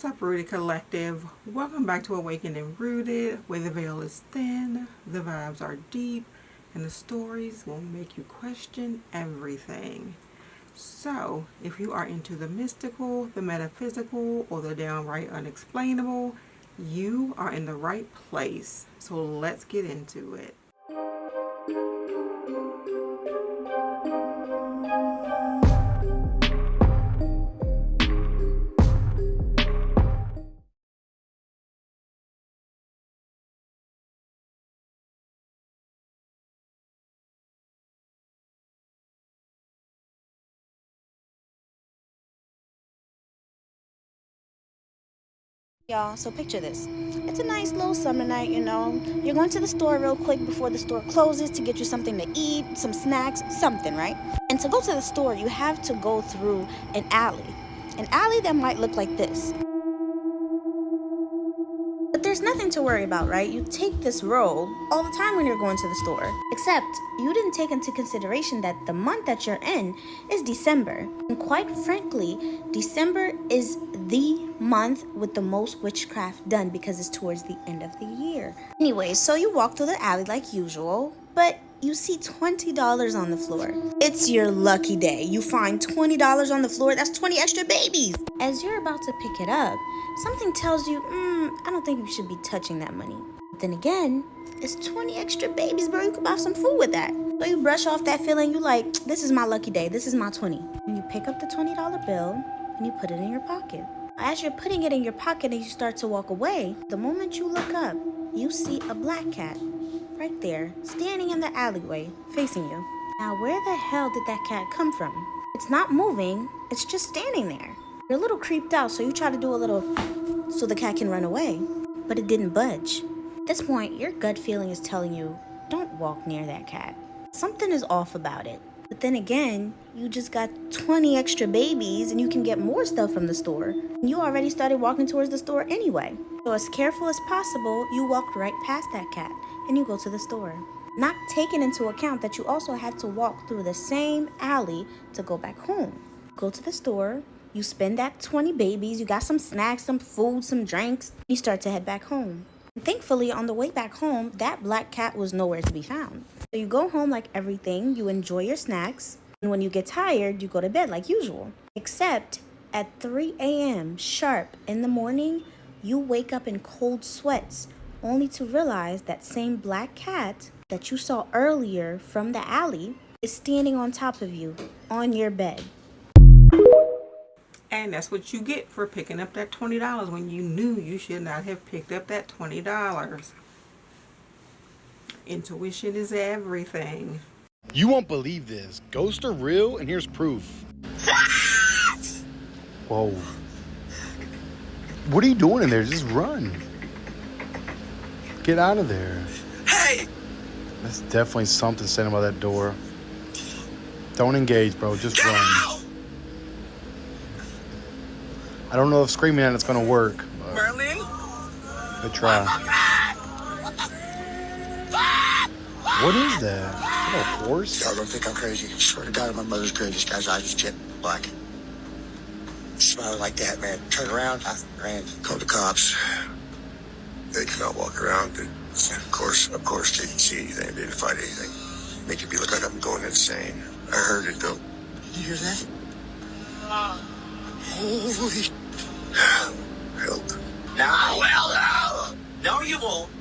What's up, Rooted Collective? Welcome back to Awakened and Rooted, where the veil is thin, the vibes are deep, and the stories will make you question everything. So, if you are into the mystical, the metaphysical, or the downright unexplainable, you are in the right place. So let's get into it. Y'all, so picture this. It's a nice little summer night, you know. You're going to the store real quick before the store closes to get you something to eat, some snacks, something, right? And to go to the store, you have to go through an alley. An alley that might look like this. But there's nothing to worry about, right? You take this road all the time when you're going to the store. Except you didn't take into consideration that the month that you're in is December. And quite frankly, December is the month with the most witchcraft done because it's towards the end of the year. Anyway, so you walk through the alley like usual, but you see $20 on the floor. It's your lucky day. You find $20 on the floor. That's 20 extra babies. As you're about to pick it up, something tells you, I don't think you should be touching that money. But then again, it's 20 extra babies, bro. You could buy some food with that. So you brush off that feeling. You like, this is my lucky day. This is my 20. And you pick up the $20 bill and you put it in your pocket. As you're putting it in your pocket and you start to walk away, the moment you look up, you see a black cat right there, standing in the alleyway, facing you. Now, where the hell did that cat come from? It's not moving. It's just standing there. You're a little creeped out, so you try to do a little so the cat can run away, but it didn't budge. At this point, your gut feeling is telling you, don't walk near that cat. Something is off about it. But then again, you just got 20 extra babies and you can get more stuff from the store. You already started walking towards the store anyway. So as careful as possible, you walked right past that cat and you go to the store. Not taking into account that you also had to walk through the same alley to go back home. Go to the store, you spend that 20 babies, you got some snacks, some food, some drinks, you start to head back home. And thankfully, on the way back home, that black cat was nowhere to be found. So you go home like everything, you enjoy your snacks, and when you get tired, you go to bed like usual. Except at 3 a.m. sharp in the morning, you wake up in cold sweats, only to realize that same black cat that you saw earlier from the alley is standing on top of you, on your bed. And that's what you get for picking up that $20 when you knew you should not have picked up that $20. Intuition is everything. You won't believe this. Ghosts are real, and here's proof. Whoa. What are you doing in there? Just run. Get out of there. Hey! That's definitely something standing by that door. Don't engage, bro. Just Get run. out! I don't know if screaming at it's gonna work. Merlin? Good try. What is that? Is that a horse? Y'all don't think I'm crazy. Swear to God, my mother's crazy. This guy's eyes just jet black. Smiling like that, man. Turn around, I ran. Called the cops. They cannot walk around. Of course, they can see anything, identified anything. Make it be look like I'm going insane. I heard it, though. You hear that? Holy... Help. No, I will, no. No, you won't.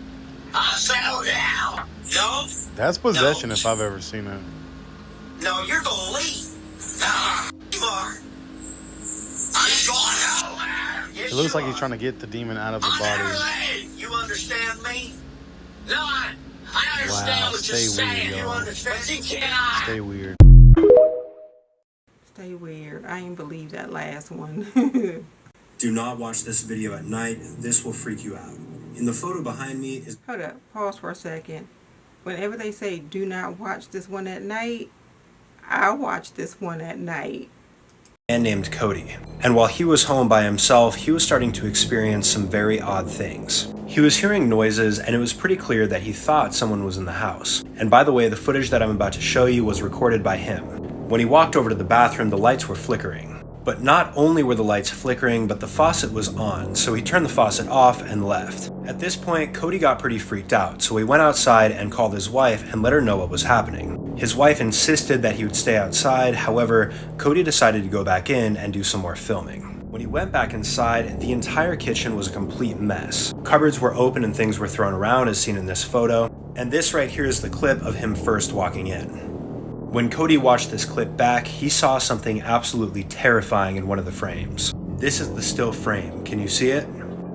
I'll settle down. No. That's possession No. if I've ever seen it. No, you're gonna leave. No, you are. I'm going nowhere. Yes, It looks you like he's are. trying to get the demon out of the I'll body. never leave. You understand me? No, I understand Wow, what you're stay saying. weird, You y'all. understand? But you cannot. Stay weird. Stay weird. I ain't believe that last one. Do not watch this video at night. This will freak you out. In the photo behind me is... Hold up. Pause for a second. Whenever they say do not watch this one at night, I watch this one at night. a man named Cody. And while he was home by himself, he was starting to experience some very odd things. He was hearing noises, and it was pretty clear that he thought someone was in the house. And by the way, the footage that I'm about to show you was recorded by him. When he walked over to the bathroom, the lights were flickering. But not only were the lights flickering, but the faucet was on, so he turned the faucet off and left. At this point, Cody got pretty freaked out, so he went outside and called his wife and let her know what was happening. His wife insisted that he would stay outside, however, Cody decided to go back in and do some more filming. When he went back inside, the entire kitchen was a complete mess. Cupboards were open and things were thrown around as seen in this photo, and this right here is the clip of him first walking in. When Cody watched this clip back, he saw something absolutely terrifying in one of the frames. This is the still frame, can you see it?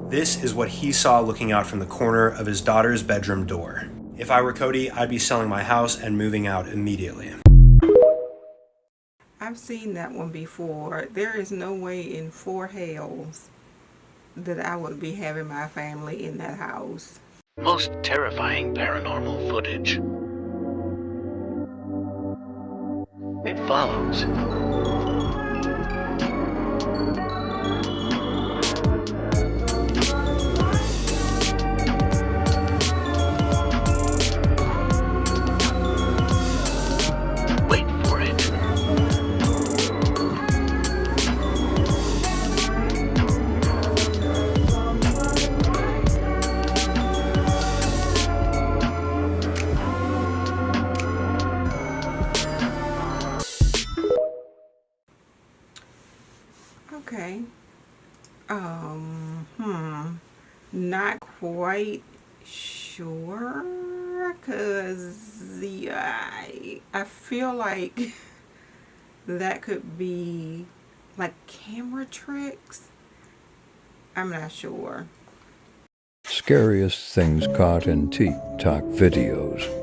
This is what he saw looking out from the corner of his daughter's bedroom door. If I were Cody, I'd be selling my house and moving out immediately. I've seen that one before. There is no way in 4 hells that I would be having my family in that house. Most terrifying paranormal footage. It follows. Wait for it. Okay. Not quite sure, cause I feel like that could be like camera tricks. I'm not sure. Scariest things caught in TikTok videos.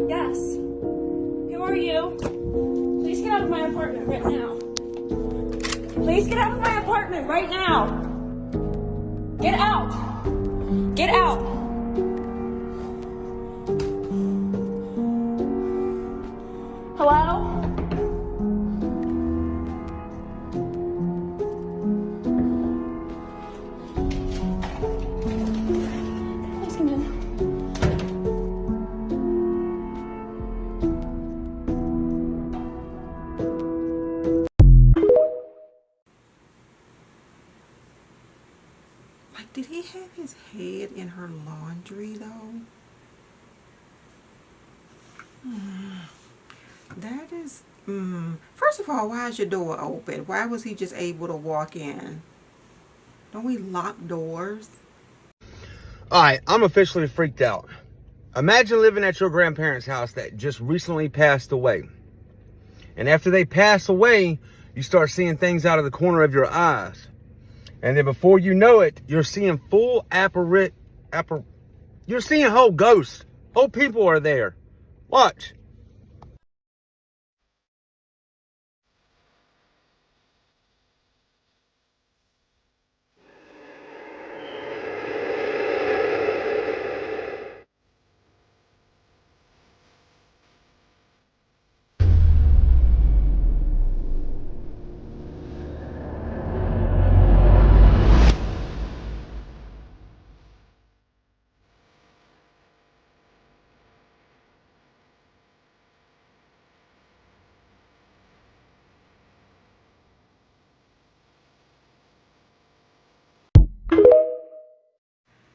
Yes. Who are you? Please get out of my apartment right now. Please get out of my apartment right now. Get out. Get out. Hello? Please come in. Like, did he have his head in her laundry though? That is, first of all, why is your door open? Why was he just able to walk in? Don't we lock doors? Alright, I'm officially freaked out. Imagine living at your grandparents' house that just recently passed away. And after they pass away, you start seeing things out of the corner of your eyes. And then before you know it, you're seeing full you're seeing whole ghosts. Whole people are there. Watch.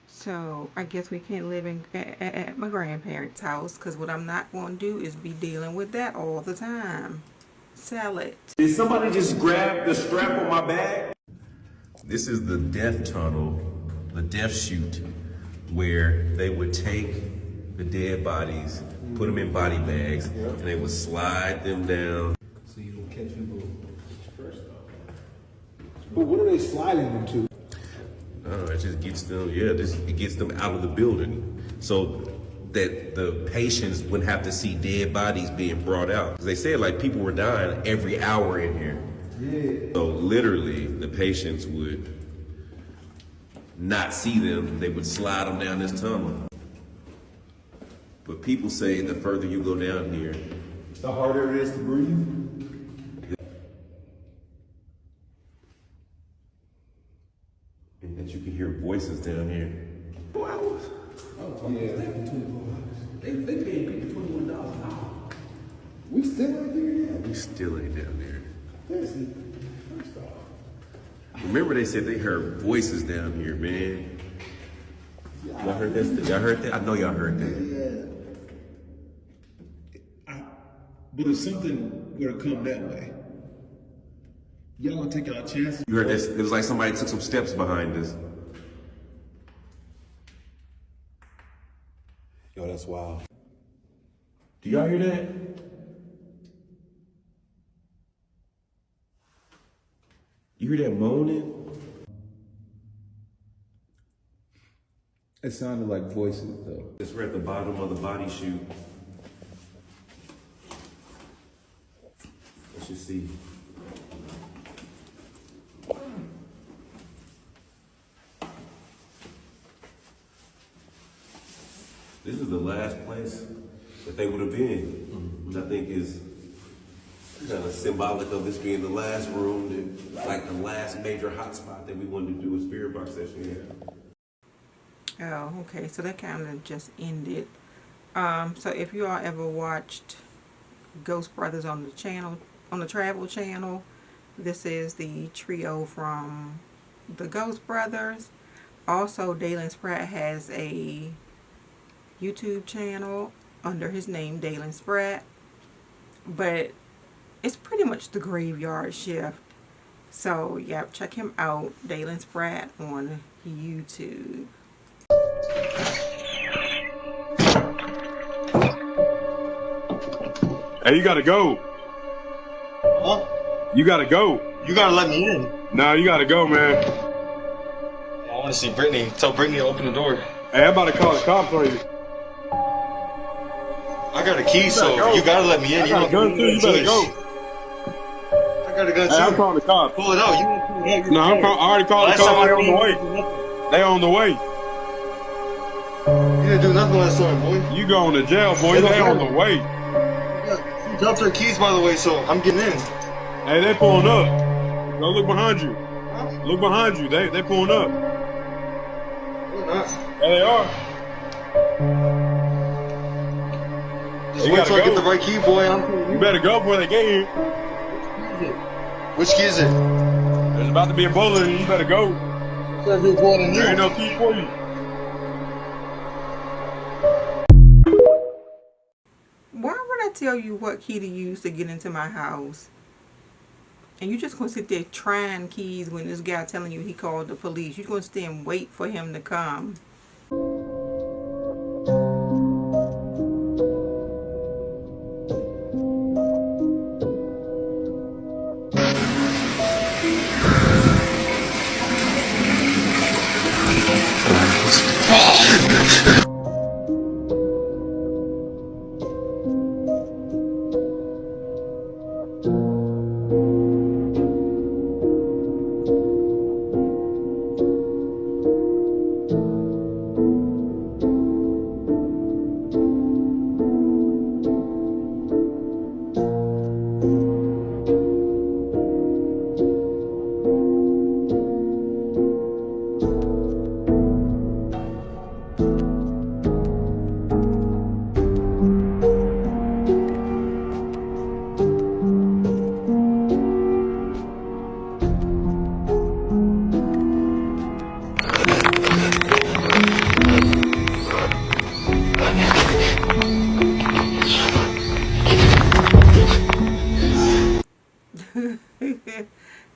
So I guess we can't live at my grandparents' house, because what I'm not going to do is be dealing with that all the time. Sell it. Did somebody just grab the strap on my bag? This is the death tunnel, the death chute, where they would take the dead bodies, put them in body bags, and they would slide them down. So you don't catch people first off. But what are they sliding them to? Oh, It just gets them, it gets them out of the building. So that the patients wouldn't have to see dead bodies being brought out. 'Cause they said like people were dying every hour in here. Yeah. So literally the patients would not see them. They would slide them down this tunnel. But people say the further you go down here, The harder it is to breathe. and that you can hear voices down here. 4 hours. Oh, yeah. They paying people $21 an hour. We still right there, yeah. We still ain't down there. Listen, first off. Remember they said they heard voices down here, man. Y'all heard that? Y'all heard that? I know y'all heard that. But if something were to come that way, y'all gonna take our chances? You heard this? It was like somebody took some steps behind us. Yo, that's wild. Do y'all hear that? You hear that moaning? It sounded like voices, though. It's right at the bottom of the body chute. Let's just see. This is the last place that they would have been, which I think is kind of symbolic of this being the last room, that, like the last major hotspot that we wanted to do a spirit box session in. Oh, okay. So that kind of just ended. So if you all ever watched Ghost Brothers on the channel, on the Travel Channel, this is the trio from the Ghost Brothers. Also, Dalen Spratt has a YouTube channel under his name, Dalen Spratt, but it's pretty much the Graveyard Shift. So yeah, check him out, Dalen Spratt, on YouTube. Hey, you gotta go. Huh? You gotta go. You gotta let me in. Nah, you gotta go, man. I wanna see Brittany. Tell Brittany to open the door. Hey, I'm about to call the cops on you. I got a key, so you gotta let me in. I got a gun too, you better go. I got a gun too. Hey, I'm calling the cops. Pull it out. You No, I already called the cops. They on the way. They on the way. You didn't do nothing last time, boy. You going to jail, boy. They on the way. She dropped her keys, by the way, so I'm getting in. Hey, they pulling up. Go look behind you. Look behind you. They pulling up. They're not. Yeah, they are. Just wait till I get the right key, boy. You better go before they get here. Which key is it? There's about to be a bullet and you better go. There ain't no key for you. Why would I tell you what key to use to get into my house? And you just gonna sit there trying keys when this guy telling you he called the police. You're gonna stay and wait for him to come.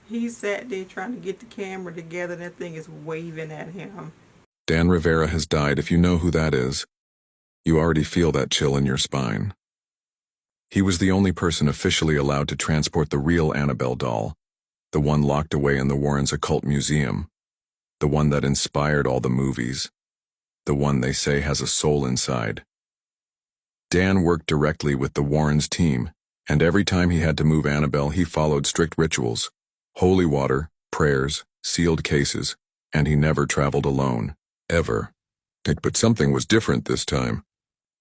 He sat there trying to get the camera together and that thing is waving at him. Dan Rivera has died. If you know who that is, you already feel that chill in your spine. He was the only person officially allowed to transport the real Annabelle doll, the one locked away in the Warrens' occult museum. the one that inspired all the movies, the one they say has a soul inside. Dan worked directly with the Warrens' team, and every time he had to move Annabelle, he followed strict rituals, holy water, prayers, sealed cases, and he never traveled alone, ever. But something was different this time.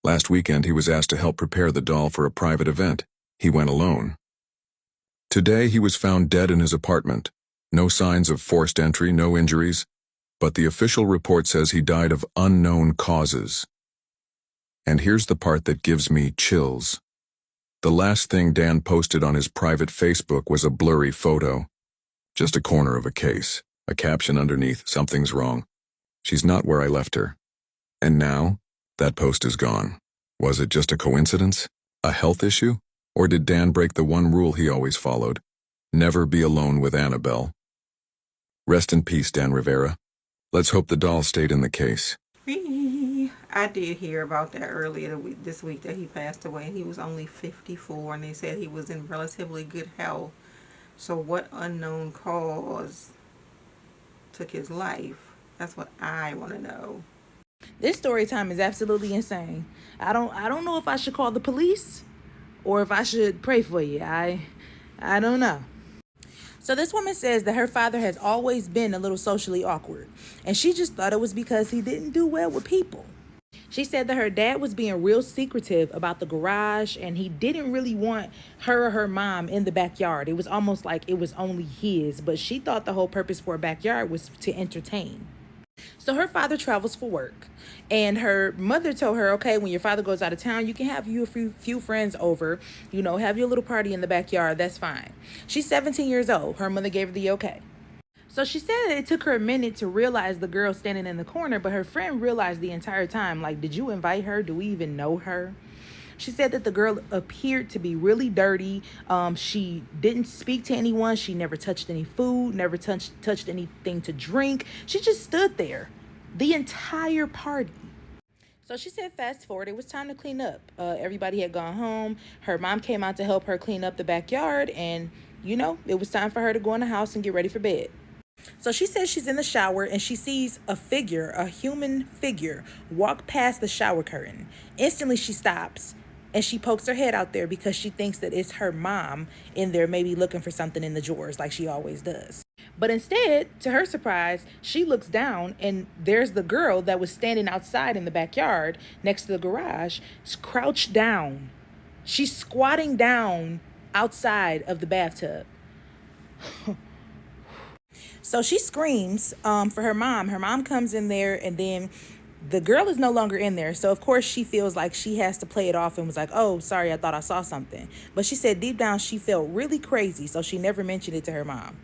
Last weekend, he was asked to help prepare the doll for a private event. He went alone. Today, he was found dead in his apartment. No signs of forced entry, no injuries, but the official report says he died of unknown causes. And here's the part that gives me chills. The last thing Dan posted on his private Facebook was a blurry photo. Just a corner of a case, a caption underneath, "Something's wrong. She's not where I left her." And now, that post is gone. Was it just a coincidence? A health issue? Or did Dan break the one rule he always followed? Never be alone with Annabelle. Rest in peace, Dan Rivera. Let's hope the doll stayed in the case. I did hear about that earlier this week that he passed away, and he was only 54, and they said he was in relatively good health. So what unknown cause took his life? That's what I want to know. This story time is absolutely insane. I don't know if I should call the police or if I should pray for you. I don't know. So this woman says that her father has always been a little socially awkward, and she just thought it was because he didn't do well with people. She said that her dad was being real secretive about the garage, and he didn't really want her or her mom in the backyard. It was almost like it was only his, but she thought the whole purpose for a backyard was to entertain. So her father travels for work, and her mother told her, okay, when your father goes out of town, you can have you a few friends over, have your little party in the backyard. That's fine. She's 17 years old. Her mother gave her the okay. So she said it took her a minute to realize the girl standing in the corner, but her friend realized the entire time, like, did you invite her? Do we even know her? She said that the girl appeared to be really dirty. She didn't speak to anyone. She never touched any food, never touched anything to drink. She just stood there the entire party. So she said, fast forward, it was time to clean up. Everybody had gone home. Her mom came out to help her clean up the backyard. And, it was time for her to go in the house and get ready for bed. So she says she's in the shower and she sees a human figure, walk past the shower curtain. Instantly, she stops and she pokes her head out there because she thinks that it's her mom in there, maybe looking for something in the drawers like she always does. But instead, to her surprise, she looks down and there's the girl that was standing outside in the backyard next to the garage, crouched down. She's squatting down outside of the bathtub. So she screams for her mom. Her mom comes in there, and then the girl is no longer in there. So, of course, she feels like she has to play it off and was like, oh, sorry, I thought I saw something. But she said deep down she felt really crazy, so she never mentioned it to her mom.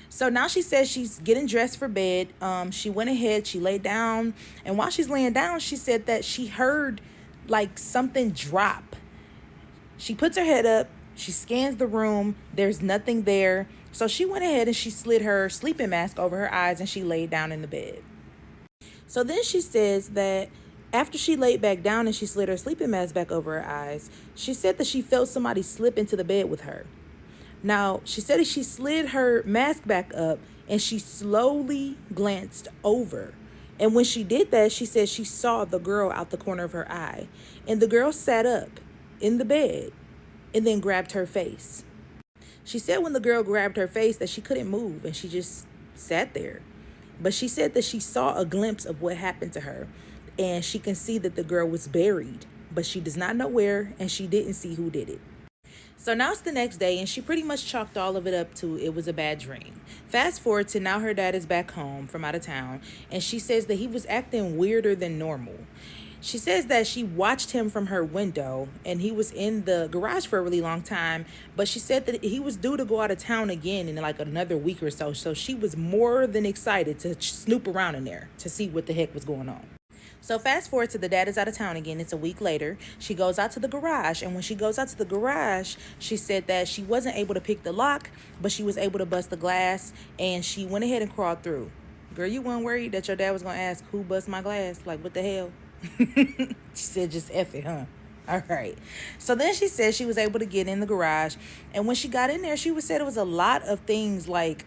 So now she says she's getting dressed for bed. She went ahead, she laid down, and while she's laying down, she said that she heard like something drop. She puts her head up, she scans the room, there's nothing there. So she went ahead and she slid her sleeping mask over her eyes and she laid down in the bed. So then she says that after she laid back down and she slid her sleeping mask back over her eyes, she said that she felt somebody slip into the bed with her. Now, she said that she slid her mask back up and she slowly glanced over. And when she did that, she said she saw the girl out the corner of her eye. And the girl sat up in the bed and then grabbed her face. She said when the girl grabbed her face that she couldn't move and she just sat there. But she said that she saw a glimpse of what happened to her and she can see that the girl was buried, but she does not know where and she didn't see who did it. So now it's the next day and she pretty much chalked all of it up to it was a bad dream. Fast forward to now her dad is back home from out of town and she says that he was acting weirder than normal. She says that she watched him from her window and he was in the garage for a really long time, but she said that he was due to go out of town again in like another week or so. So she was more than excited to snoop around in there to see what the heck was going on. So fast forward to the dad is out of town again. It's a week later. She goes out to the garage. And when she goes out to the garage, she said that she wasn't able to pick the lock, but she was able to bust the glass and she went ahead and crawled through. Girl, you weren't worried that your dad was going to ask who bust my glass? Like, what the hell? She said just F it, huh? All right. So then she said she was able to get in the garage. And when she got in there, she said it was a lot of things like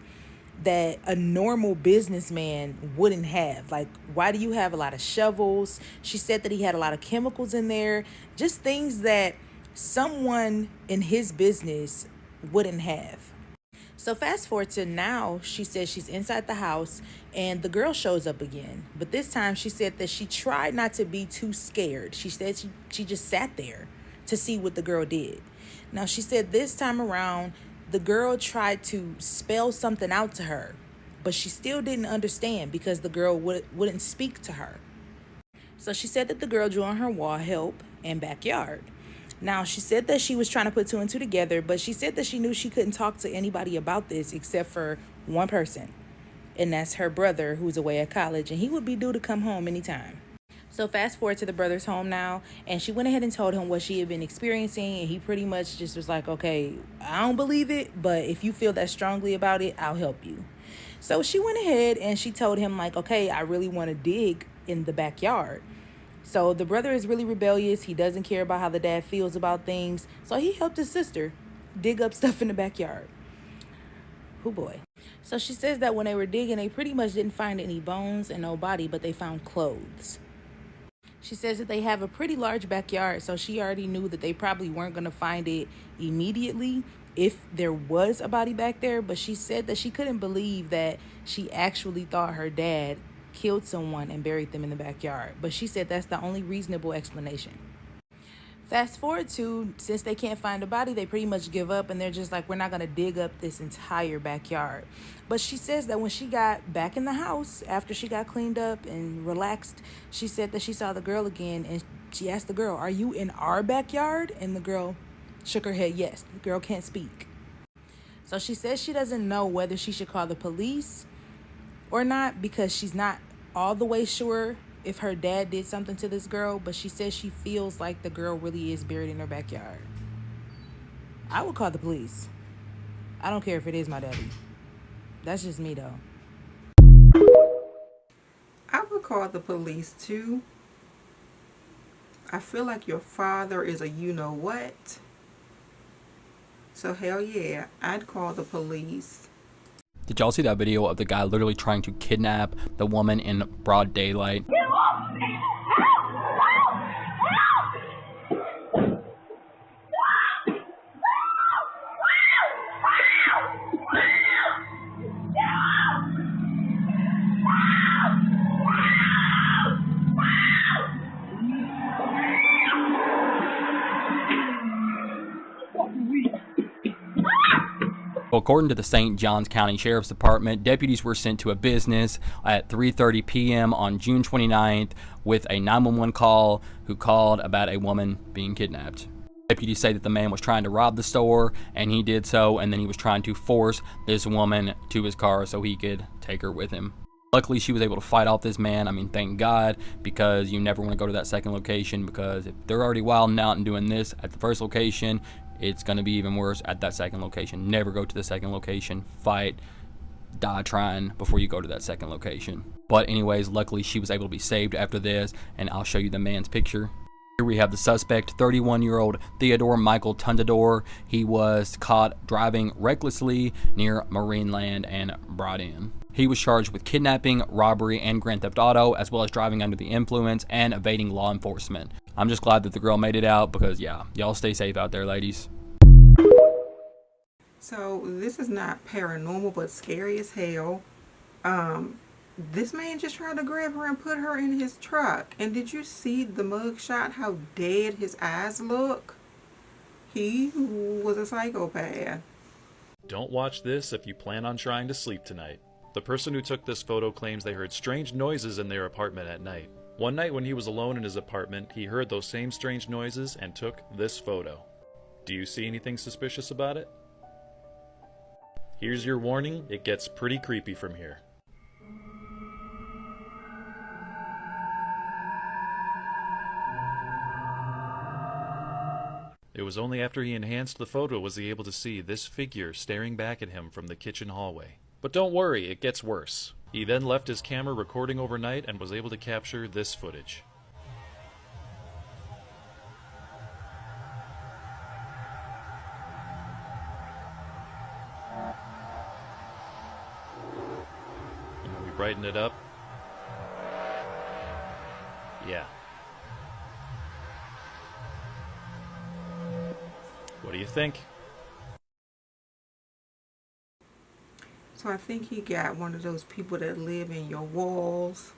that a normal businessman wouldn't have. Like, why do you have a lot of shovels? She said that he had a lot of chemicals in there, just things that someone in his business wouldn't have. So fast forward to now, she says she's inside the house and the girl shows up again. But this time she said that she tried not to be too scared. She said she just sat there to see what the girl did. Now she said this time around, the girl tried to spell something out to her, but she still didn't understand because the girl wouldn't speak to her. So she said that the girl drew on her wall, help, and backyard. Now, she said that she was trying to put two and two together, but she said that she knew she couldn't talk to anybody about this except for one person, and that's her brother who's away at college, and he would be due to come home anytime. So fast forward to the brother's home now, and she went ahead and told him what she had been experiencing, and he pretty much just was like, okay, I don't believe it, but if you feel that strongly about it, I'll help you. So she went ahead and she told him like, okay, I really want to dig in the backyard. So the brother is really rebellious. He doesn't care about how the dad feels about things. So he helped his sister dig up stuff in the backyard. Oh boy. So she says that when they were digging, they pretty much didn't find any bones and no body, but they found clothes. She says that they have a pretty large backyard, so she already knew that they probably weren't going to find it immediately if there was a body back there. But she said that she couldn't believe that she actually thought her dad killed someone and buried them in the backyard. But she said that's the only reasonable explanation. Fast forward to, since they can't find a body, they pretty much give up and they're just like, we're not going to dig up this entire backyard. But she says that when she got back in the house, after she got cleaned up and relaxed, she said that she saw the girl again and she asked the girl, are you in our backyard? And the girl shook her head, yes. The girl can't speak. So she says she doesn't know whether she should call the police or not because she's not all the way sure if her dad did something to this girl, but she says she feels like the girl really is buried in her backyard. I would call the police. I don't care if it is my daddy. That's just me though. I would call the police too. I feel like your father is a you-know-what. So hell yeah, I'd call the police. Did y'all see that video of the guy literally trying to kidnap the woman in broad daylight? Well, according to the St. Johns County Sheriff's Department, deputies were sent to a business at 3:30 p.m. on June 29th with a 911 call who called about a woman being kidnapped. Deputies say that the man was trying to rob the store, and he did so, and then he was trying to force this woman to his car so he could take her with him. Luckily, she was able to fight off this man. I mean, thank God, because you never want to go to that second location, because if they're already wilding out and doing this at the first location, it's going to be even worse at that second location. Never go to the second location. Fight, die trying before you go to that second location. But anyways, luckily she was able to be saved after this, and I'll show you the man's picture. Here we have the suspect, 31-year-old Theodore Michael Tundador. He was caught driving recklessly near Marineland and brought in. He was charged with kidnapping, robbery, and grand theft auto, as well as driving under the influence and evading law enforcement. I'm just glad that the girl made it out because, yeah, y'all stay safe out there, ladies. So this is not paranormal, but scary as hell. This man just tried to grab her and put her in his truck. And did you see the mugshot, how dead his eyes look? He was a psychopath. Don't watch this if you plan on trying to sleep tonight. The person who took this photo claims they heard strange noises in their apartment at night. One night when he was alone in his apartment, he heard those same strange noises and took this photo. Do you see anything suspicious about it? Here's your warning, it gets pretty creepy from here. It was only after he enhanced the photo was he able to see this figure staring back at him from the kitchen hallway. But don't worry, it gets worse. He then left his camera recording overnight and was able to capture this footage. brighten it up. Yeah. What do you think? So I think he got one of those people that live in your walls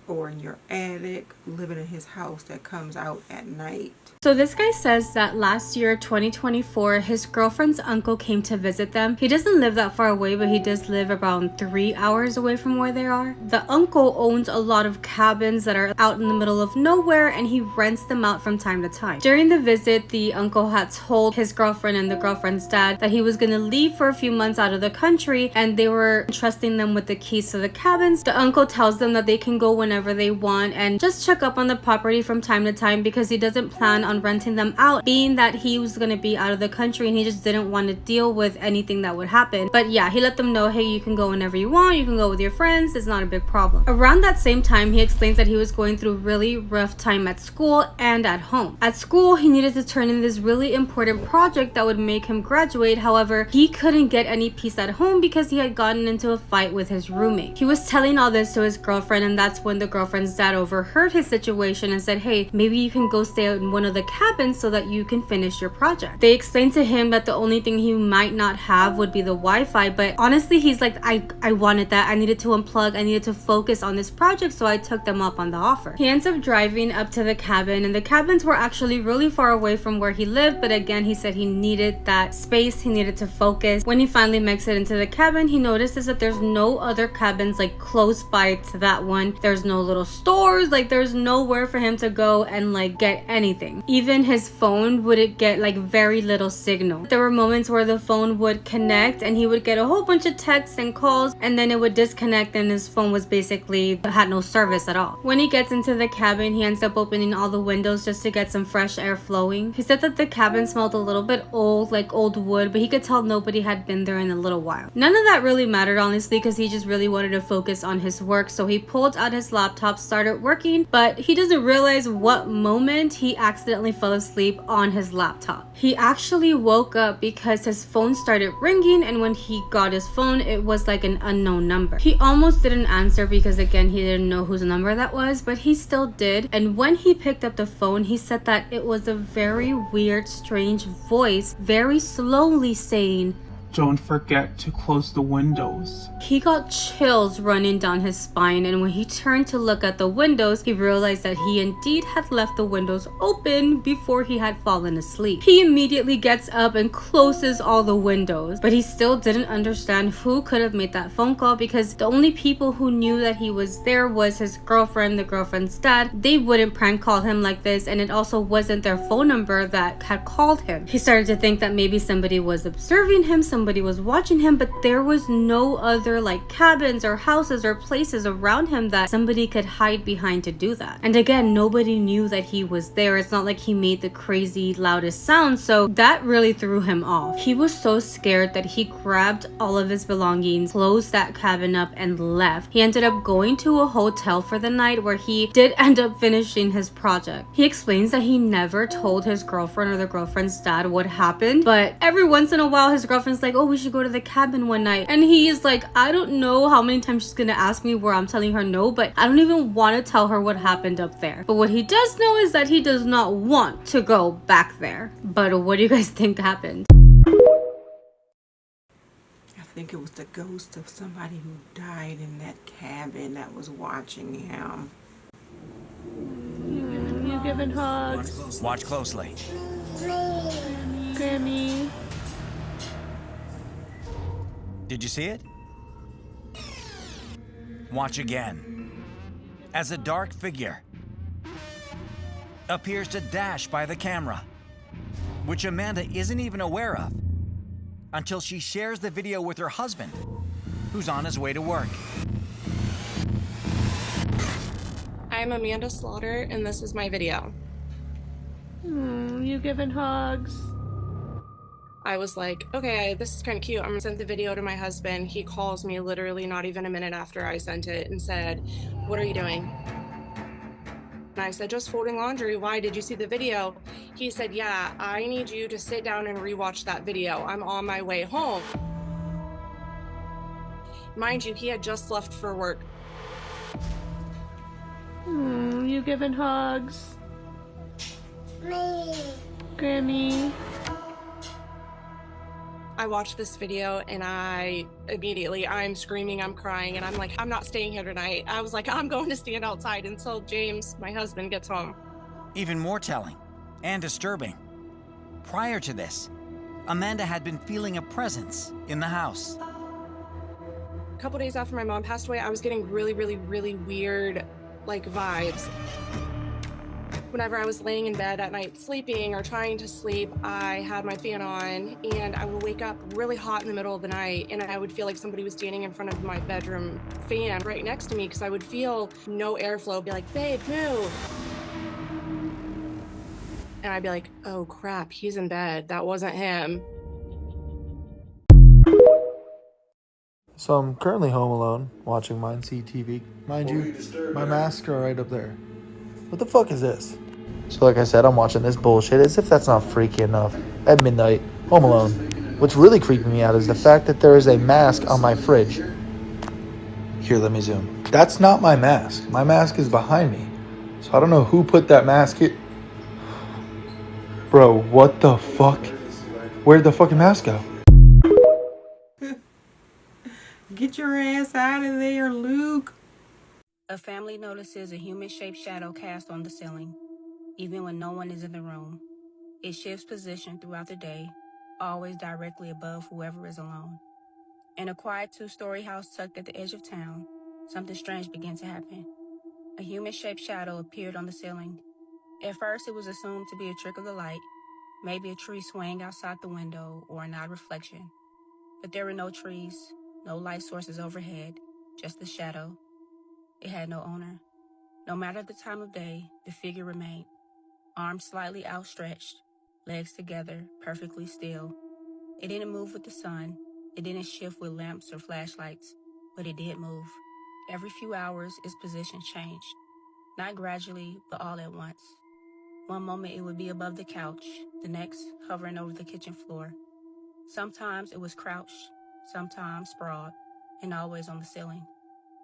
or in your attic, living in his house, that comes out at night. So this guy says that last year, 2024, his girlfriend's uncle came to visit them. He doesn't live that far away, but he does live around 3 hours away from where they are. The uncle owns a lot of cabins that are out in the middle of nowhere, and he rents them out from time to time. During the visit, the uncle had told his girlfriend and the girlfriend's dad that he was going to leave for a few months out of the country, and they were entrusting them with the keys to the cabins. The uncle tells them that they can go whenever they want and just check up on the property from time to time, because he doesn't plan on renting them out, being that he was going to be out of the country and he just didn't want to deal with anything that would happen. But yeah, he let them know, hey, you can go whenever you want, you can go with your friends, it's not a big problem. Around that same time, he explains that he was going through really rough time at school and at home. At school, he needed to turn in this really important project that would make him graduate. However, he couldn't get any peace at home because he had gotten into a fight with his roommate. He was telling all this to his girlfriend, and that's when the girlfriend's dad overheard his situation and said, hey, maybe you can go stay in one of the cabins so that you can finish your project. They explained to him that the only thing he might not have would be the Wi-Fi, but honestly, he's like, I wanted that. I needed to unplug. I needed to focus on this project, so I took them up on the offer. He ends up driving up to the cabin, and the cabins were actually really far away from where he lived, but again, he said he needed that space. He needed to focus. When he finally makes it into the cabin, he notices that there's no other cabins like close by to that one. There's no little stores, like there's nowhere for him to go and like get anything. Even his phone wouldn't get like very little signal. There were moments where the phone would connect and he would get a whole bunch of texts and calls, and then it would disconnect and his phone was basically had no service at all. When he gets into the cabin, he ends up opening all the windows just to get some fresh air flowing. He said that the cabin smelled a little bit old, like old wood, but he could tell nobody had been there in a little while. None of that really mattered, honestly, because he just really wanted to focus on his work. So he pulled out his laptop, started working, but he doesn't realize what moment he accidentally fell asleep on his laptop. He actually woke up because his phone started ringing, and when he got his phone, it was like an unknown number. He almost didn't answer because again, he didn't know whose number that was, but he still did. And when he picked up the phone, he said that it was a very weird, strange voice, very slowly saying, "Don't forget to close the windows." He got chills running down his spine, and when he turned to look at the windows, he realized that he indeed had left the windows open before he had fallen asleep. He immediately gets up and closes all the windows, but he still didn't understand who could have made that phone call, because the only people who knew that he was there was his girlfriend, the girlfriend's dad. They wouldn't prank call him like this, and it also wasn't their phone number that had called him. He started to think that maybe somebody was observing him, somebody was watching him, but there was no other like cabins or houses or places around him that somebody could hide behind to do that. And again, nobody knew that he was there. It's not like he made the crazy loudest sound, so that really threw him off. He was so scared that he grabbed all of his belongings, closed that cabin up, and left. He ended up going to a hotel for the night, where he did end up finishing his project. He explains that he never told his girlfriend or the girlfriend's dad what happened, but every once in a while his girlfriend's like, oh, we should go to the cabin one night, and he's like, I don't know how many times she's gonna ask me where I'm telling her no, but I don't even want to tell her what happened up there. But what he does know is that he does not want to go back there. But what do you guys think happened? I think it was the ghost of somebody who died in that cabin that was watching him. You giving hugs? Watch closely. Grammy. Did you see it? Watch again. As a dark figure appears to dash by the camera, which Amanda isn't even aware of until she shares the video with her husband, who's on his way to work. I'm Amanda Slaughter, and this is my video. You giving hugs? I was like, okay, this is kind of cute. I'm gonna send the video to my husband. He calls me literally not even a minute after I sent it and said, what are you doing? And I said, just folding laundry. Why? Did you see the video? He said, yeah, I need you to sit down and rewatch that video. I'm on my way home. Mind you, he had just left for work. You giving hugs? Grammy. I watched this video and I'm screaming, I'm crying, and I'm like, I'm not staying here tonight. I was like, I'm going to stand outside until James, my husband, gets home. Even more telling and disturbing. Prior to this, Amanda had been feeling a presence in the house. A couple days after my mom passed away, I was getting really, really, really weird, vibes. Whenever I was laying in bed at night sleeping or trying to sleep, I had my fan on and I would wake up really hot in the middle of the night and I would feel like somebody was standing in front of my bedroom fan right next to me because I would feel no airflow, be like, babe, move. And I'd be like, oh crap, he's in bed. That wasn't him. So I'm currently home alone, watching Mine See TV. Mind you, my masks are right up there. What the fuck is this? So like I said, I'm watching this bullshit as if that's not freaky enough. At midnight, home alone. What's really creeping me out is the fact that there is a mask on my fridge. Here, let me zoom. That's not my mask. My mask is behind me. So I don't know who put that mask here. Bro, what the fuck? Where'd the fucking mask go? Get your ass out of there, Luke. A family notices a human-shaped shadow cast on the ceiling, even when no one is in the room. It shifts position throughout the day, always directly above whoever is alone. In a quiet two-story house tucked at the edge of town, something strange began to happen. A human-shaped shadow appeared on the ceiling. At first, it was assumed to be a trick of the light, maybe a tree swaying outside the window or an odd reflection. But there were no trees, no light sources overhead, just the shadow. It had no owner. No matter the time of day, the figure remained. Arms slightly outstretched, legs together, perfectly still. It didn't move with the sun. It didn't shift with lamps or flashlights, but it did move. Every few hours, its position changed. Not gradually, but all at once. One moment it would be above the couch, the next hovering over the kitchen floor. Sometimes it was crouched, sometimes sprawled, and always on the ceiling.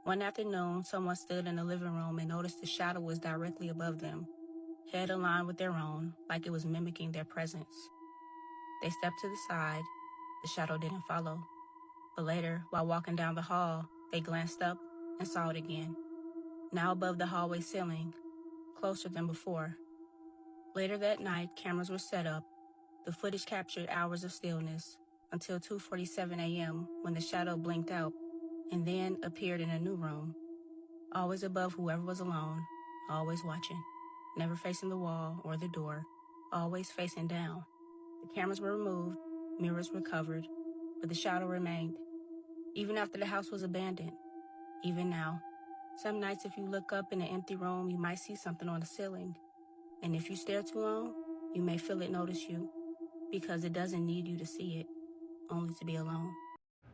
One afternoon, someone stood in the living room and noticed the shadow was directly above them, head aligned with their own, like it was mimicking their presence. They stepped to the side. The shadow didn't follow. But later, while walking down the hall, they glanced up and saw it again, now above the hallway ceiling, closer than before. Later that night, cameras were set up. The footage captured hours of stillness until 2:47 a.m. when the shadow blinked out and then appeared in a new room, always above whoever was alone, always watching, never facing the wall or the door, always facing down. The cameras were removed, mirrors recovered, but the shadow remained, even after the house was abandoned. Even now, some nights if you look up in an empty room, you might see something on the ceiling. And if you stare too long, you may feel it notice you, because it doesn't need you to see it, only to be alone.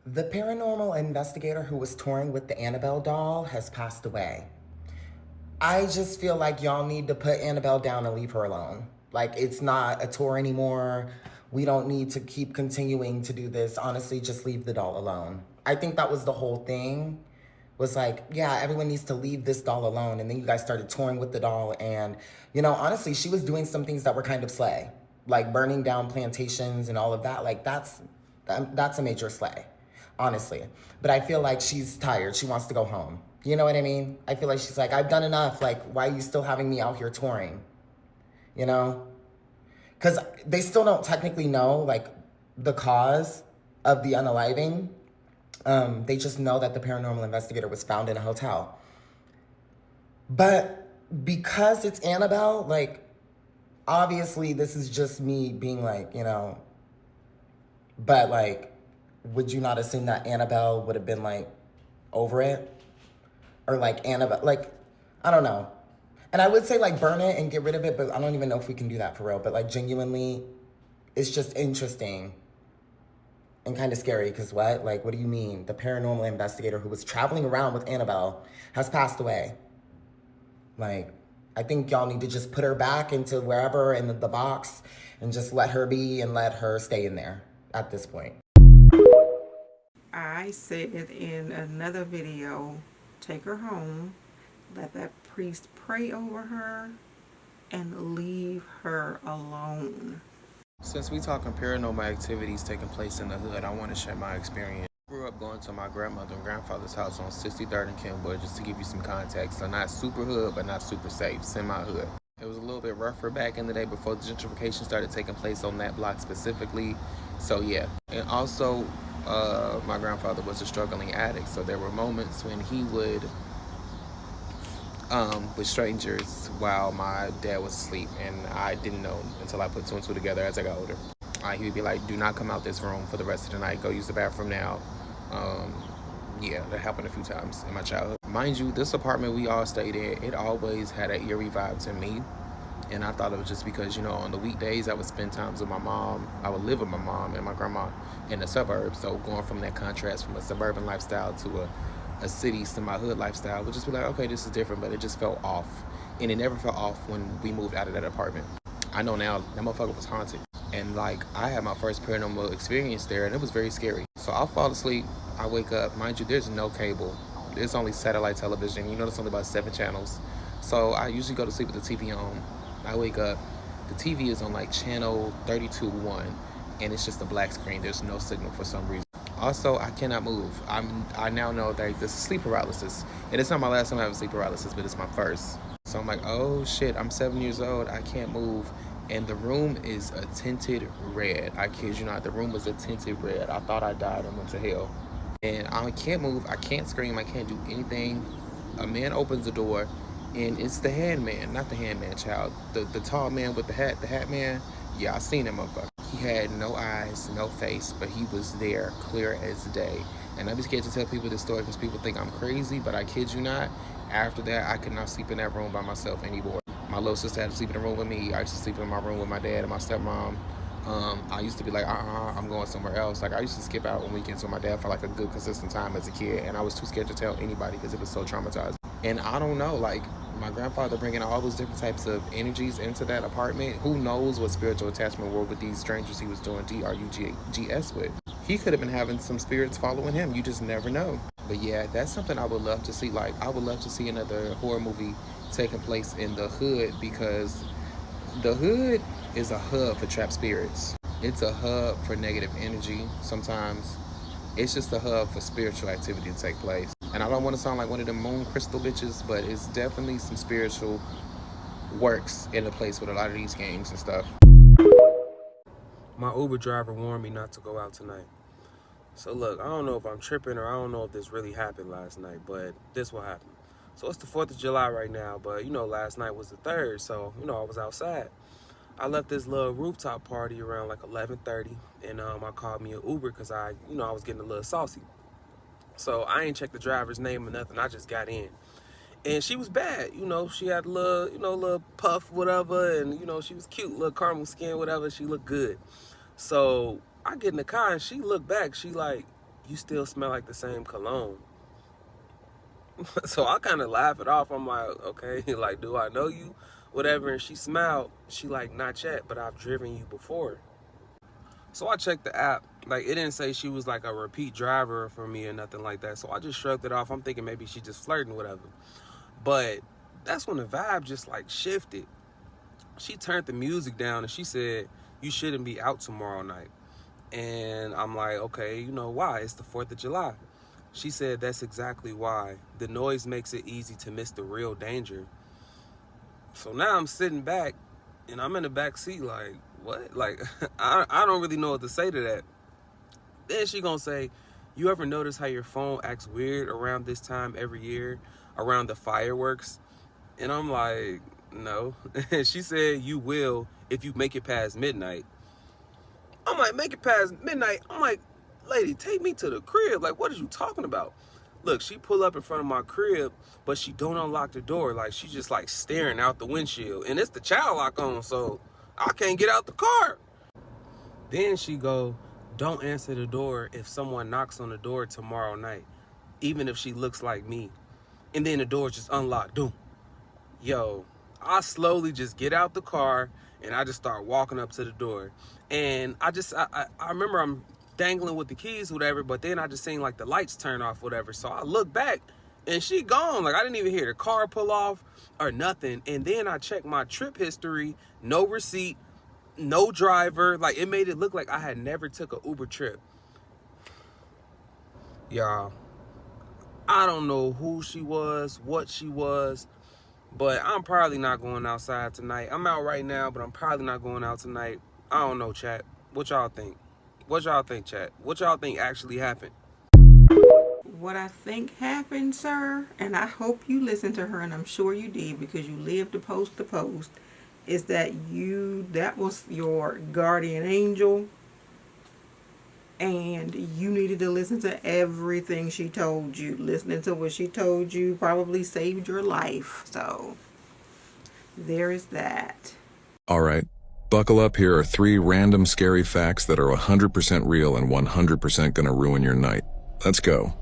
The paranormal investigator who was touring with the Annabelle doll has passed away. I just feel like y'all need to put Annabelle down and leave her alone. Like, it's not a tour anymore. We don't need to keep continuing to do this. Honestly, just leave the doll alone. I think that was the whole thing. Was like, yeah, everyone needs to leave this doll alone. And then you guys started touring with the doll. And, honestly, she was doing some things that were kind of slay. Like burning down plantations and all of that. Like, that's a major slay, honestly. But I feel like she's tired. She wants to go home. You know what I mean? I feel like she's like, I've done enough. Like, why are you still having me out here touring? Because they still don't technically know, like, the cause of the unaliving. They just know that the paranormal investigator was found in a hotel. But because it's Annabelle, like, obviously this is just me being like, but like, would you not assume that Annabelle would have been like over it? Or like Annabelle, like, I don't know. And I would say like burn it and get rid of it, but I don't even know if we can do that for real. But like genuinely, it's just interesting and kind of scary because what? Like, what do you mean? The paranormal investigator who was traveling around with Annabelle has passed away. Like, I think y'all need to just put her back into wherever in the box and just let her be and let her stay in there at this point. I said in another video, take her home, let that priest pray over her, and leave her alone. Since we talking paranormal activities taking place in the hood, I want to share my experience. I grew up going to my grandmother and grandfather's house on 63rd and Kenwood, just to give you some context. So not super hood, but not super safe, semi-hood. It was a little bit rougher back in the day before the gentrification started taking place on that block specifically. So yeah. And also, my grandfather was a struggling addict, so there were moments when he would with strangers while my dad was asleep, and I didn't know until I put two and two together as I got older. He would be like, do not come out this room for the rest of the night, go use the bathroom now. Yeah, that happened a few times in my childhood. Mind you, this apartment we all stayed in, it always had an eerie vibe to me. And I thought it was just because, you know, on the weekdays I would spend times with my mom. I would live with my mom and my grandma in the suburbs. So going from that contrast from a suburban lifestyle to a city semi-hood lifestyle would just be like, okay, this is different, but it just felt off. And it never felt off when we moved out of that apartment. I know now that motherfucker was haunted. And like, I had my first paranormal experience there, and it was very scary. So I'll fall asleep, I wake up. Mind you, there's no cable. There's only satellite television. You know, there's only about 7 channels. So I usually go to sleep with the TV on. I wake up, the TV is on like channel 32.1, and it's just a black screen. There's no signal for some reason. Also, I cannot move. I now know that this is sleep paralysis. And it's not my last time having sleep paralysis, but it's my first. So I'm like, oh shit, I'm 7 years old, I can't move. And the room is a tinted red. I kid you not, the room was a tinted red. I thought I died and went to hell. And I can't move, I can't scream, I can't do anything. A man opens the door, and it's the handman, not the handman child. The tall man with the hat man. Yeah, I seen him motherfucker. He had no eyes, no face, but he was there, clear as day. And I'm scared to tell people this story because people think I'm crazy, but I kid you not, after that, I could not sleep in that room by myself anymore. My little sister had to sleep in the room with me. I used to sleep in my room with my dad and my stepmom. I used to be like, I'm going somewhere else. Like, I used to skip out on weekends with my dad for like a good, consistent time as a kid, and I was too scared to tell anybody because it was so traumatizing. And I don't know, like, my grandfather bringing all those different types of energies into that apartment. Who knows what spiritual attachment were with these strangers he was doing DRUGS with. He could have been having some spirits following him. You just never know. But yeah, that's something I would love to see. Like, I would love to see another horror movie taking place in the hood, because the hood is a hub for trapped spirits. It's a hub for negative energy sometimes. It's just a hub for spiritual activity to take place. And I don't want to sound like one of them moon crystal bitches, but it's definitely some spiritual works in a place with a lot of these games and stuff. My Uber driver warned me not to go out tonight. So look, I don't know if I'm tripping or I don't know if this really happened last night, but this will happen. So it's the 4th of July right now, but you know, last night was the 3rd, so you know, I was outside. I left this little rooftop party around like 11:30, and I called me an Uber because I was getting a little saucy. So I ain't checked the driver's name or nothing. I just got in, and she was bad. You know, she had a little, little puff, whatever, and you know, she was cute, little caramel skin, whatever. She looked good. So I get in the car and she looked back. She like, you still smell like the same cologne. So I kind of laugh it off. I'm like, okay, like, do I know you? Whatever. And she smiled. She like, not yet, but I've driven you before. So I checked the app. Like, it didn't say she was like a repeat driver for me or nothing like that. So I just shrugged it off. I'm thinking maybe she just flirting, whatever. But that's when the vibe just like shifted. She turned the music down and she said, you shouldn't be out tomorrow night. And I'm like, okay, you know why? It's the 4th of July. She said, that's exactly why. The noise makes it easy to miss the real danger. So now I'm sitting back and I'm in the back seat like, what? Like, I don't really know what to say to that. Then she gonna say, you ever notice how your phone acts weird around this time every year, around the fireworks? And I'm like, no. And she said, you will if you make it past midnight. I'm like, make it past midnight? I'm like, lady, take me to the crib. Like, what are you talking about? Look, she pull up in front of my crib, but she don't unlock the door. Like, she just like staring out the windshield. And it's the child lock on, so I can't get out the car. Then she go, don't answer the door if someone knocks on the door tomorrow night, even if she looks like me. And then the door just unlocked. Doom. Yo, I slowly just get out the car and I just start walking up to the door. And I remember I'm dangling with the keys, whatever. But then I just seen like the lights turn off, whatever. So I look back and she gone. Like I didn't even hear the car pull off or nothing. And then I checked my trip history, no receipt, no driver. Like it made it look like I had never took a Uber trip. Y'all, I don't know who she was, what she was, but I'm probably not going outside tonight. I'm out right now, but I'm probably not going out tonight. I don't know, chat. What y'all think? What y'all think, chat? What y'all think actually happened? What I think happened, sir, and I hope you listened to her, and I'm sure you did because you lived to post, is that that was your guardian angel, and you needed to listen to everything she told you. Listening to what she told you probably saved your life. So there is that. All right, buckle up. Here are 3 random scary facts that are 100% real and 100% gonna ruin your night. Let's go.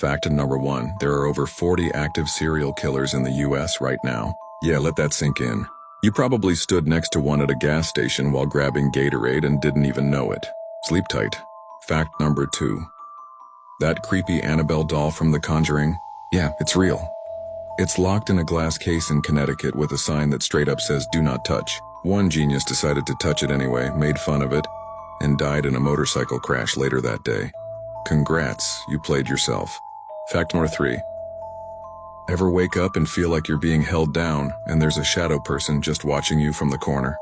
Fact number 1, there are over 40 active serial killers in the US right now. Yeah, let that sink in. You probably stood next to one at a gas station while grabbing Gatorade and didn't even know it. Sleep tight. Fact number 2, that creepy Annabelle doll from The Conjuring, yeah, it's real. It's locked in a glass case in Connecticut with a sign that straight up says do not touch. One genius decided to touch it anyway, made fun of it, and died in a motorcycle crash later that day. Congrats, you played yourself. Fact number 3. Ever wake up and feel like you're being held down and there's a shadow person just watching you from the corner?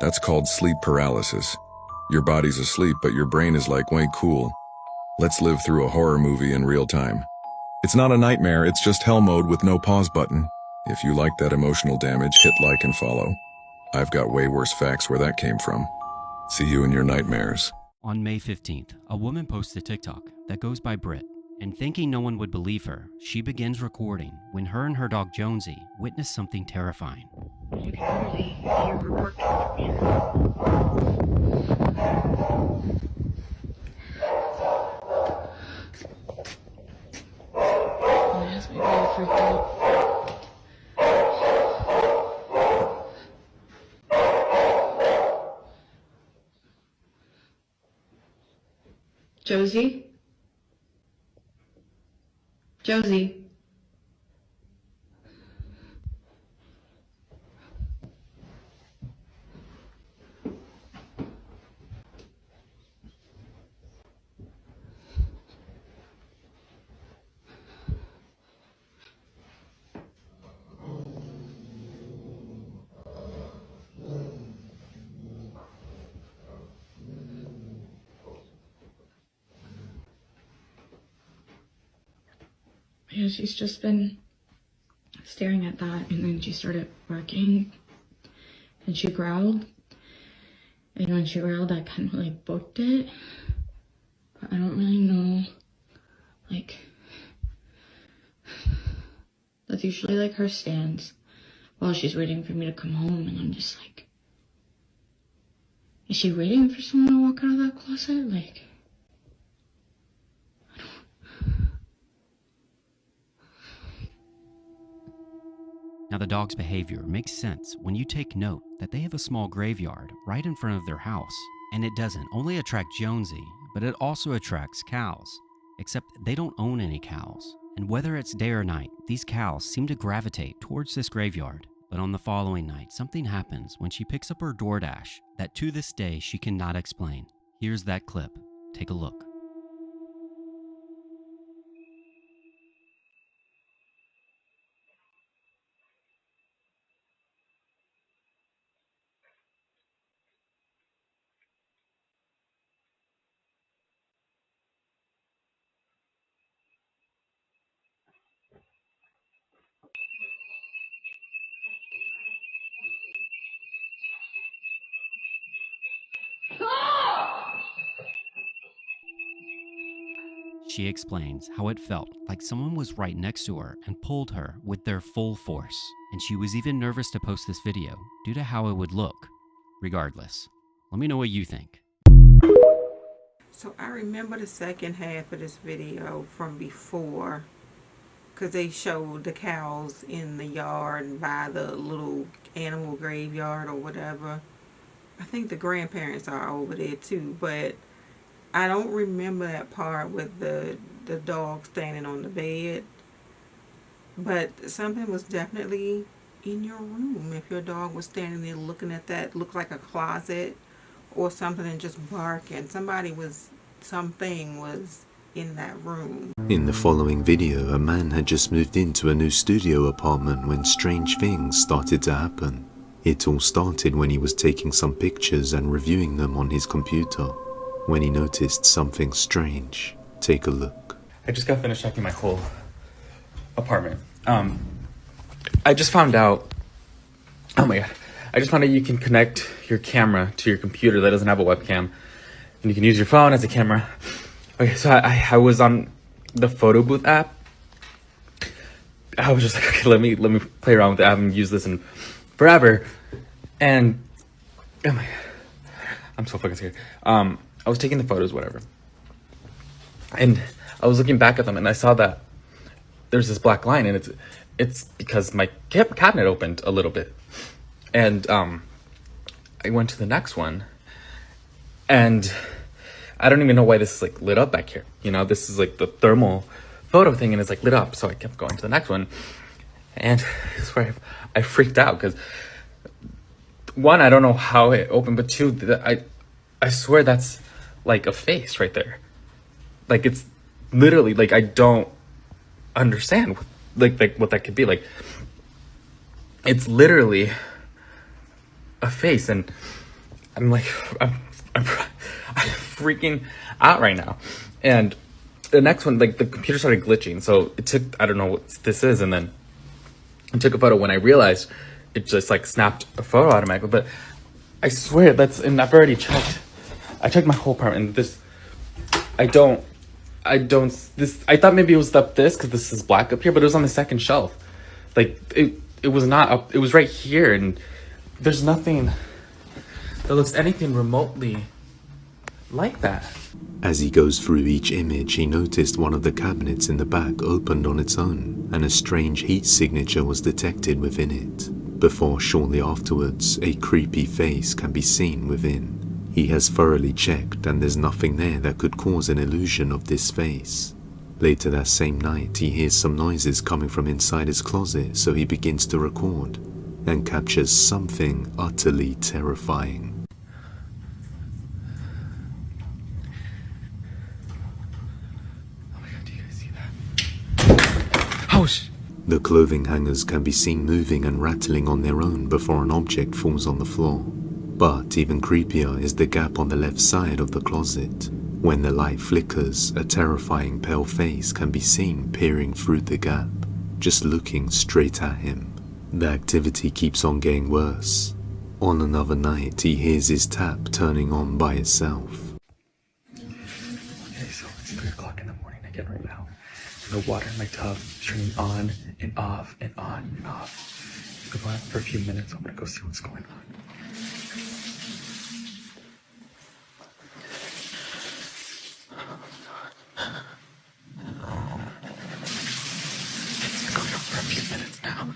That's called sleep paralysis. Your body's asleep, but your brain is like, wait, cool. Let's live through a horror movie in real time. It's not a nightmare, it's just hell mode with no pause button. If you like that emotional damage, hit like and follow. I've got way worse facts where that came from. See you in your nightmares. On May 15th, a woman posts a TikTok that goes by Brit, and thinking no one would believe her, she begins recording when her and her dog Jonesy witness something terrifying. You can literally hear her barking from here. Oh, it has me really freaked out. Josie? Josie? Yeah, she's just been staring at that, and then she started barking, and she growled, and when she growled, I kind of like booked it, but I don't really know, like, that's usually like her stance while she's waiting for me to come home, and I'm just like, is she waiting for someone to walk out of that closet? Like, Now, the dog's behavior makes sense when you take note that they have a small graveyard right in front of their house. And it doesn't only attract Jonesy, but it also attracts cows. Except they don't own any cows. And whether it's day or night, these cows seem to gravitate towards this graveyard. But on the following night, something happens when she picks up her DoorDash that to this day she cannot explain. Here's that clip. Take a look. She explains how it felt like someone was right next to her and pulled her with their full force. And she was even nervous to post this video due to how it would look. Regardless, let me know what you think. So I remember the second half of this video from before, because they showed the cows in the yard by the little animal graveyard or whatever. I think the grandparents are over there too, but I don't remember that part with the dog standing on the bed. But something was definitely in your room. If your dog was standing there looking at that, looked like a closet or something, and just barking, something was in that room. In the following video, a man had just moved into a new studio apartment when strange things started to happen. It all started when he was taking some pictures and reviewing them on his computer, when he noticed something strange. Take a look. I just got finished checking my whole apartment. I just found out, oh my god, I just found out you can connect your camera to your computer that doesn't have a webcam, and you can use your phone as a camera. Okay, so I was on the photo booth app. I was just like, okay, let me play around with it. I haven't used this in forever, and oh my god, I'm so fucking scared. I was taking the photos, whatever, and I was looking back at them, and I saw that there's this black line, and it's because my cabinet opened a little bit, and I went to the next one, and I don't even know why this is like lit up back here. You know, this is like the thermal photo thing, and it's like lit up. So I kept going to the next one, and I swear I freaked out because one, I don't know how it opened, but two, I swear that's like a face right there. Like it's literally like I don't understand like what that could be. Like it's literally a face, and I'm like I'm freaking out right now. And the next one, like the computer started glitching, so it took, I don't know what this is, and then I took a photo. When I realized, it just like snapped a photo automatically. But I swear that's, and I've already checked. I checked my whole apartment, and this, I thought maybe it was up this because this is black up here, but it was on the second shelf. Like it was not up, it was right here, and there's nothing that looks anything remotely like that. As he goes through each image, he noticed one of the cabinets in the back opened on its own, and a strange heat signature was detected within it, before shortly afterwards a creepy face can be seen within. He has thoroughly checked, and there's nothing there that could cause an illusion of this face. Later that same night, he hears some noises coming from inside his closet, so he begins to record, and captures something utterly terrifying. The clothing hangers can be seen moving and rattling on their own before an object falls on the floor. But even creepier is the gap on the left side of the closet. When the light flickers, a terrifying pale face can be seen peering through the gap, just looking straight at him. The activity keeps on getting worse. On another night, he hears his tap turning on by itself. Okay, so it's 3 o'clock in the morning again right now. And the water in my tub is turning on and off and on and off. It's going on for a few minutes. I'm gonna go see what's going on. It's going on for a few minutes now.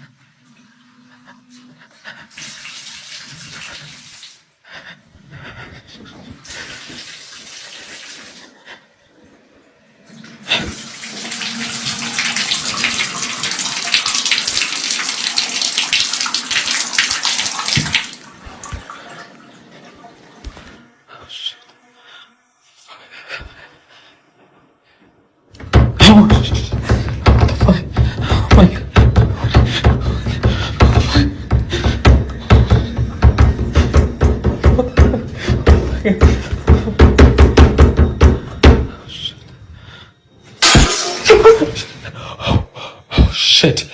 Oh shit.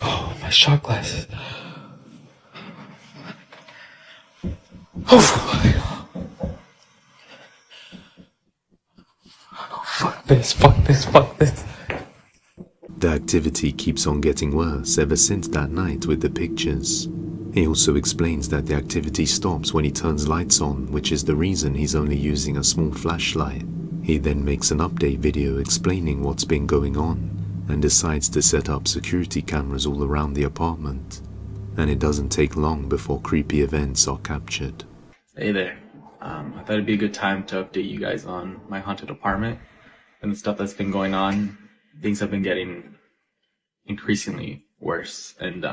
Oh, my shot glasses. Oh, fuck this, fuck this, fuck this. The activity keeps on getting worse ever since that night with the pictures. He also explains that the activity stops when he turns lights on, which is the reason he's only using a small flashlight. He then makes an update video explaining what's been going on, and decides to set up security cameras all around the apartment. and it doesn't take long before creepy events are captured. Hey there. I thought it'd be a good time to update you guys on my haunted apartment and the stuff that's been going on. Things have been getting increasingly worse, and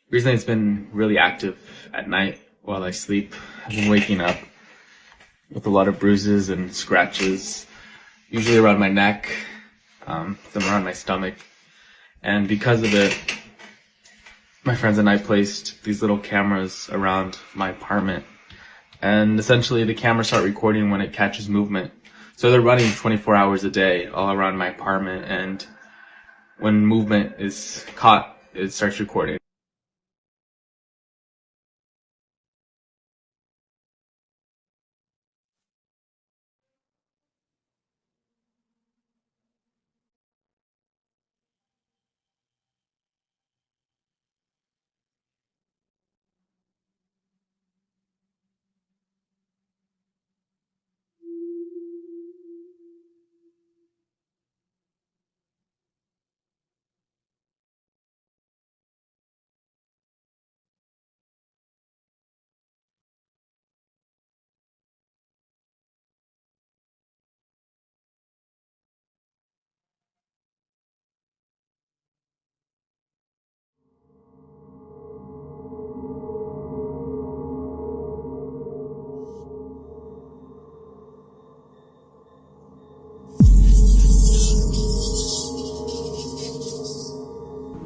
recently it's been really active at night while I sleep. I've been waking up with a lot of bruises and scratches, usually around my neck, some around my stomach, and because of it, my friends and I placed these little cameras around my apartment, and essentially the cameras start recording when it catches movement. So they're running 24 hours a day all around my apartment, and when movement is caught, it starts recording.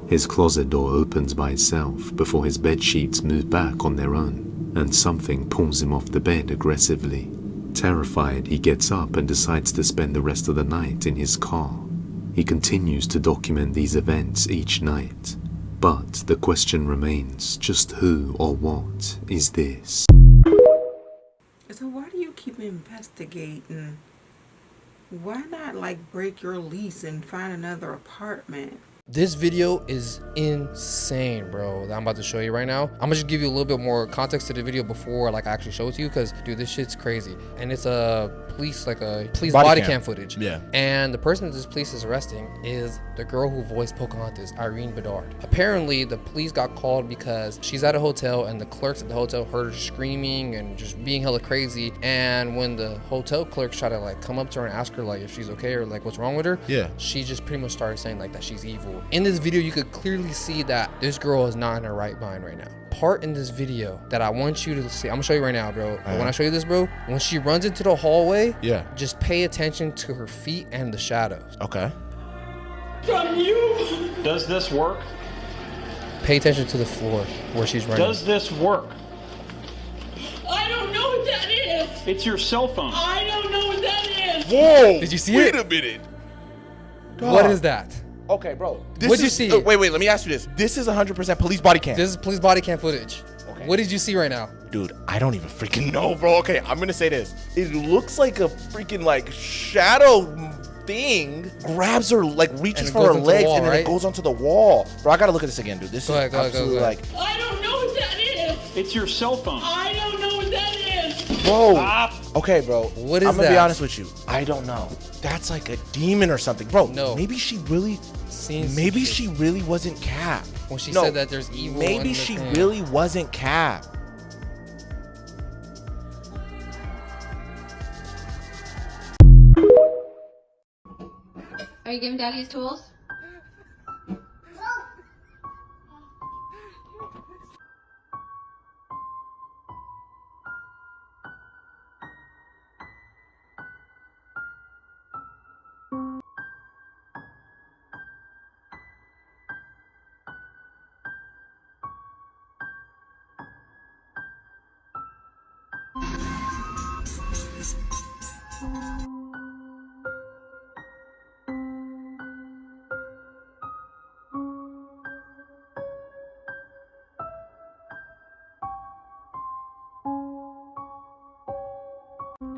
His closet door opens by itself before his bed sheets move back on their own, and something pulls him off the bed aggressively. Terrified, he gets up and decides to spend the rest of the night in his car. He continues to document these events each night. But the question remains, just who or what is this? So why do you keep investigating? Why not like break your lease and find another apartment? This video is insane, bro, that I'm about to show you right now. I'm gonna just give you a little bit more context to the video before like I actually show it to you, because dude, this shit's crazy. And it's a police body cam footage. Yeah. And the person that this police is arresting is the girl who voiced Pocahontas, Irene Bedard. Apparently the police got called because she's at a hotel and the clerks at the hotel heard her screaming and just being hella crazy. And when the hotel clerks try to like come up to her and ask her like if she's okay or like what's wrong with her, yeah, she just pretty much started saying like that she's evil. In this video, you could clearly see that this girl is not in her right mind right now. Part in this video that I want you to see, I'm gonna show you right now, bro. But when I show you this, bro, when she runs into the hallway, yeah, just pay attention to her feet and the shadows. Okay. From you. Does this work? Pay attention to the floor where she's running. Does this work? I don't know what that is. It's your cell phone. I don't know what that is. Whoa! Did you see it? it? Wait a minute. What is that? Okay, bro. What'd you see? Wait, let me ask you this. This is 100% police body cam. This is police body cam footage. Okay. What did you see right now? Dude, I don't even freaking know, bro. Okay, I'm gonna say this. It looks like a freaking like shadow thing grabs her, like reaches for her legs, wall, and then it goes onto the wall. Bro, I gotta look at this again, dude. This is absolutely like... I don't know what that is. It's your cell phone. I don't know what that is. Bro. Stop. Okay, bro. What is I'm gonna that? be honest with you. I don't know. That's like a demon or something. Bro, no. Maybe she really... Maybe she really wasn't Cap. When she said that there's evil. Maybe she really wasn't Cap. Are you giving Daddy his tools?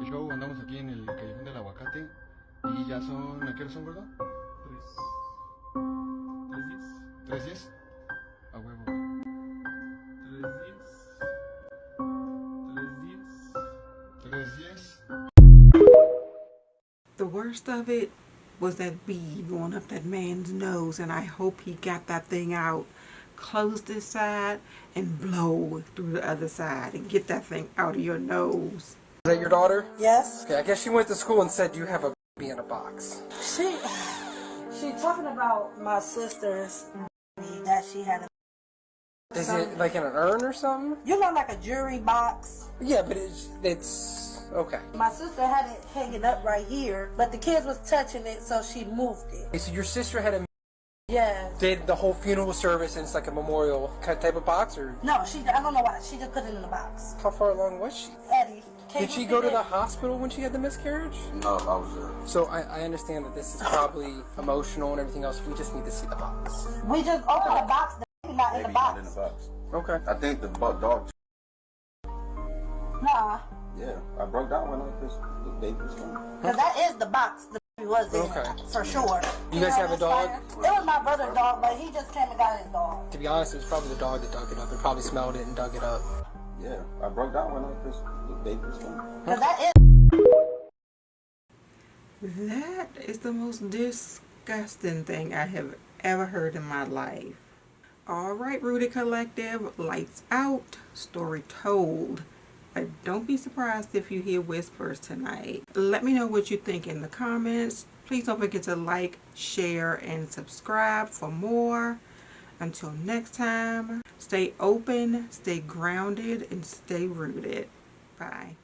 Show, andamos aquí en el callejón del aguacate y ya son, ¿a qué hora son, gordo? 3:10. A huevo. 3:10. The worst of it was that bee going up that man's nose, and I hope he got that thing out, close this side and blow through the other side and get that thing out of your nose. Is that your daughter? Yes. Okay, I guess she went to school and said you have a baby in a box. She talking about my sister's that she had a. Is it like in an urn or something? You know, like a jewelry box. Yeah, but it's okay. My sister had it hanging up right here, but the kids was touching it, so she moved it. Okay, so your sister had a. Yeah. Did the whole funeral service and it's like a memorial type of box, or? No, I don't know why. She just put it in the box. How far along was she? Eddie. Did she go to the hospital when she had the miscarriage? No, I was there. So I understand that this is probably emotional and everything else. We just need to see the box. We just opened the box. The baby not in the box. Not in the box. Okay. I think the dog. Nah. Yeah, I broke that one up because the baby was home. Because that is the box the baby was in. Okay. For sure. You guys have a dog? It was my brother's dog, but he just came and got his dog. To be honest, it was probably the dog that dug it up. It probably smelled it and dug it up. Yeah, I broke that one up because the baby was home. Because that is the most disgusting thing I have ever heard in my life. Alright, Rooted Collective, lights out, story told. Don't be surprised if you hear whispers tonight. Let me know what you think in the comments. Please don't forget to like, share, and subscribe for more. Until next time, stay open, stay grounded, and stay rooted. Bye.